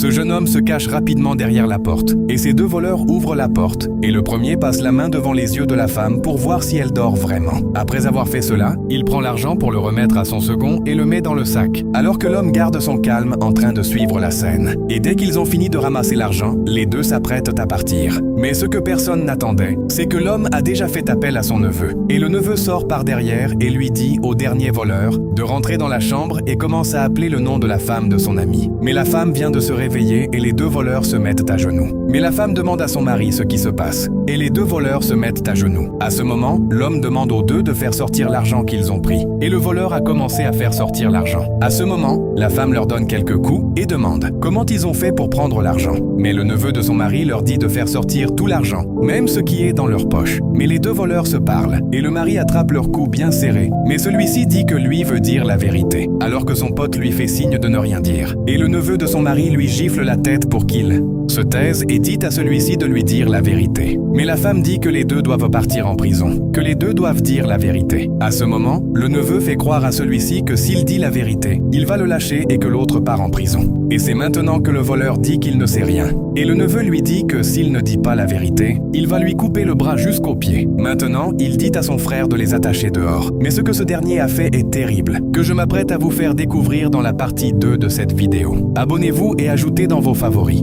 Ce jeune homme se cache rapidement derrière la porte et ces deux voleurs ouvrent la porte et le premier passe la main devant les yeux de la femme pour voir si elle dort vraiment. Après avoir fait cela, il prend l'argent pour le remettre à son second et le met dans le sac, alors que l'homme garde son calme en train de suivre la scène. Et dès qu'ils ont fini de ramasser l'argent, les deux s'apprêtent à partir. Mais ce que personne n'attendait, c'est que l'homme a déjà fait appel à son neveu. Et le neveu sort par derrière et lui dit au dernier voleur de rentrer dans la chambre et commence à appeler le nom de la femme de son ami. Mais la femme vient de se réveiller et les deux voleurs se mettent à genoux. Mais la femme demande à son mari ce qui se passe. Et les deux voleurs se mettent à genoux. À ce moment, l'homme demande aux deux de faire sortir l'argent qu'ils ont pris. Et le voleur a commencé à faire sortir l'argent. À ce moment, la femme leur donne quelques coups et demande comment ils ont fait pour prendre l'argent. Mais le neveu de son mari leur dit de faire sortir tout l'argent, même ce qui est dans leur poche. Mais les deux voleurs se parlent et le mari attrape leur cou bien serré. Mais celui-ci dit que lui veut dire la vérité, alors que son pote lui fait signe de ne rien dire. Et le neveu de son mari lui gifle la tête pour qu'il se taise et dit à celui-ci de lui dire la vérité. Mais la femme dit que les deux doivent partir en prison, que les deux doivent dire la vérité. À ce moment, le neveu fait croire à celui-ci que s'il dit la vérité, il va le lâcher et que l'autre part en prison. Et c'est maintenant que le voleur dit qu'il ne sait rien. Et le neveu lui dit que s'il ne dit pas la vérité, il va lui couper le bras jusqu'aux pieds. Maintenant, il dit à son frère de les attacher dehors. Mais ce que ce dernier a fait est terrible, que je m'apprête à vous faire découvrir dans la partie 2 de cette vidéo. Abonnez-vous et ajoutez dans vos favoris.